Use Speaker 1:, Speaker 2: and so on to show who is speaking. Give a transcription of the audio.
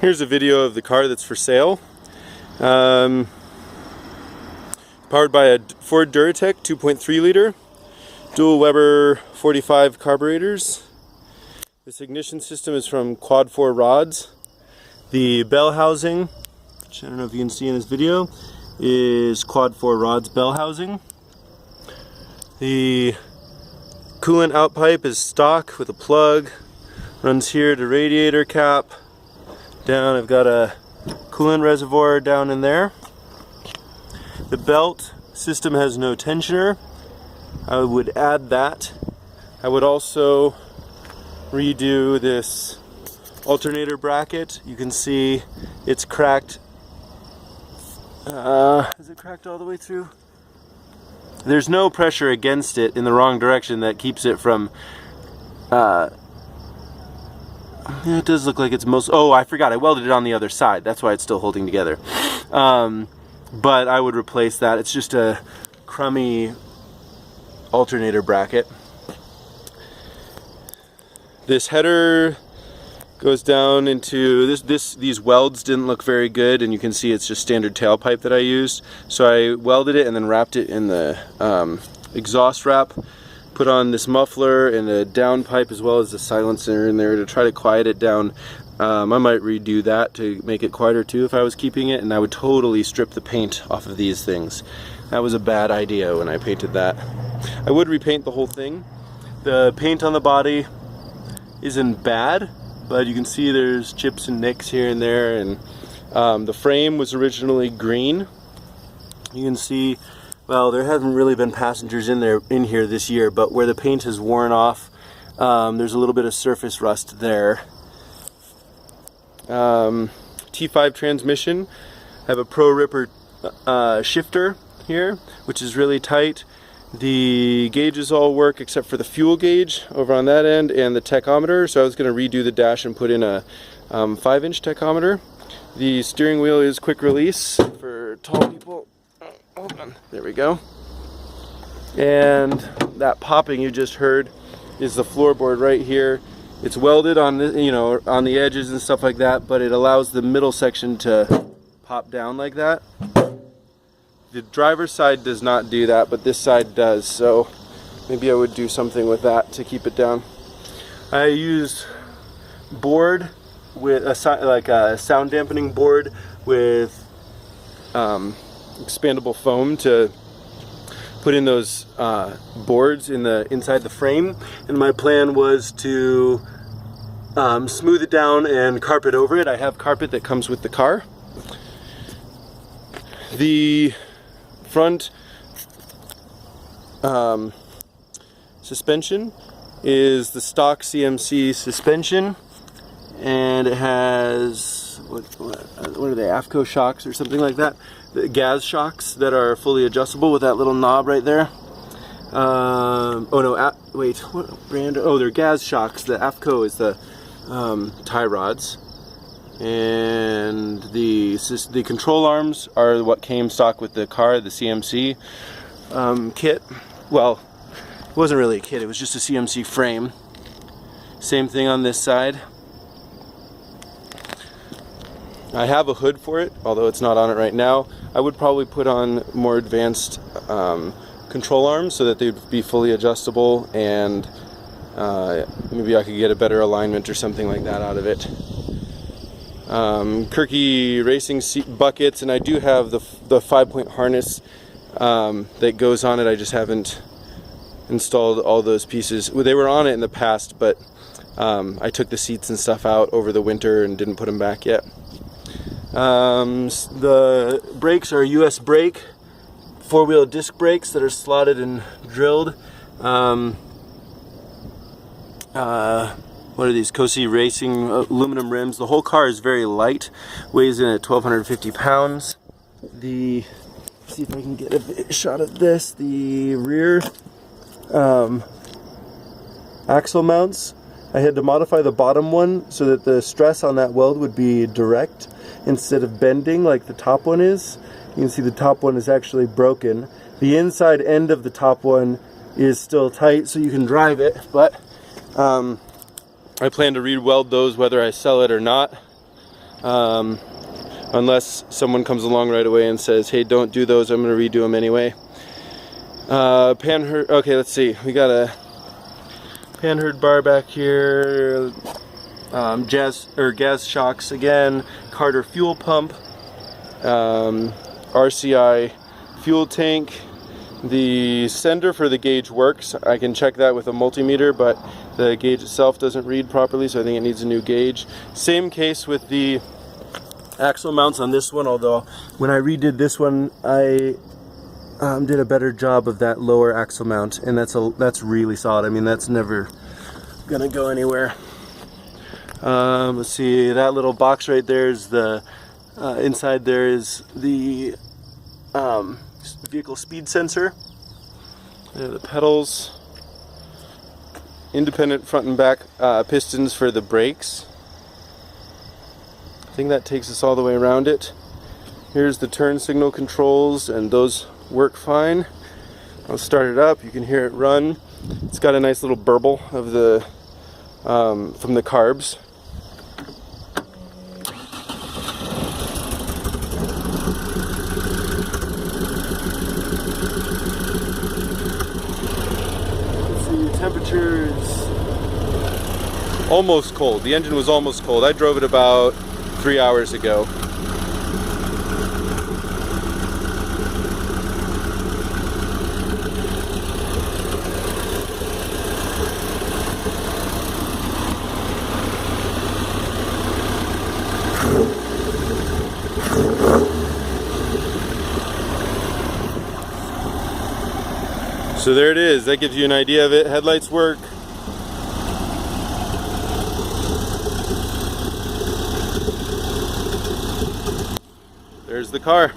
Speaker 1: Here's a video of the car that's for sale. Powered by a Ford Duratec 2.3 liter, dual Weber 45 carburetors. This ignition system is from Quad 4 rods. The bell housing, which I don't know if you can see in this video, is Quad 4 rods bell housing. The coolant out pipe is stock with a plug, runs here to radiator cap. Down, I've got a coolant reservoir down in there. The belt system has no tensioner. I would add that. I would also redo this alternator bracket. You can see it's cracked. Is it cracked all the way through? There's no pressure against it in the wrong direction that keeps it from it does look like it's most... Oh, I forgot. I welded it on the other side. That's why it's still holding together. But I would replace that. It's just a crummy alternator bracket. This header goes down into... These welds didn't look very good, and you can see it's just standard tailpipe that I used. So I welded it and then wrapped it in the exhaust wrap. Put on this muffler and a downpipe as well as a silencer in there to try to quiet it down. I might redo that to make it quieter too if I was keeping it, and I would totally strip the paint off of these things. That was a bad idea when I painted that. I would repaint the whole thing. The paint on the body isn't bad, but you can see there's chips and nicks here and there, and the frame was originally green. You can see, well, there haven't really been passengers in here this year, but where the paint has worn off, there's a little bit of surface rust there. T5 transmission. I have a Pro Ripper shifter here, which is really tight. The gauges all work except for the fuel gauge over on that end and the tachometer, so I was going to redo the dash and put in a 5-inch tachometer. The steering wheel is quick release for tall people. Hold on. There we go. And that popping you just heard is the floorboard right here. It's welded on the, on the edges and stuff like that, but it allows the middle section to pop down like that. The driver's side does not do that, but this side does, so maybe I would do something with that to keep it down. I used board with a sound dampening board with expandable foam to put in those boards inside the frame, and my plan was to smooth it down and carpet over it. I have carpet that comes with the car. The front suspension is the stock CMC suspension, and it has what are they, AFCO shocks or something like that. The gas shocks that are fully adjustable with that little knob right there. Oh no, wait, what brand? Oh, they're gas shocks. The AFCO is the tie rods, and the control arms are what came stock with the car, the CMC kit. Well, it wasn't really a kit, it was just a CMC frame. Same thing on this side. I have a hood for it, although it's not on it right now. I would probably put on more advanced control arms so that they'd be fully adjustable, and maybe I could get a better alignment or something like that out of it. Kirky racing seat buckets, and I do have the 5-point harness that goes on it. I just haven't installed all those pieces. Well, they were on it in the past, but I took the seats and stuff out over the winter and didn't put them back yet. The brakes are US brake, 4-wheel disc brakes that are slotted and drilled. What are these? Cosi Racing aluminum rims. The whole car is very light, weighs in at 1,250 pounds. Let's see if I can get a shot of this. The rear axle mounts, I had to modify the bottom one so that the stress on that weld would be direct instead of bending like the top one is. You can see the top one is actually broken. The inside end of the top one is still tight so you can drive it, but I plan to re-weld those whether I sell it or not. unless someone comes along right away and says, hey, don't do those, I'm going to redo them anyway. Okay, let's see, we got a panhard bar back here, gas shocks again, Carter fuel pump, RCI fuel tank. The sender for the gauge works. I can check that with a multimeter, but the gauge itself doesn't read properly, so I think it needs a new gauge. Same case with the axle mounts on this one, although when I redid this one, I did a better job of that lower axle mount, and that's really solid. I mean, that's never gonna go anywhere. Let's see, that little box right there is the inside there is the vehicle speed sensor. There are the pedals, independent front and back pistons for the brakes. I think that takes us all the way around it. Here's the turn signal controls, and those work fine. I'll start it up, you can hear it run. It's got a nice little burble of the from the carbs. Temperature is almost cold. The engine was almost cold. I drove it about 3 hours ago. So there it is, that gives you an idea of it. Headlights work. There's the car.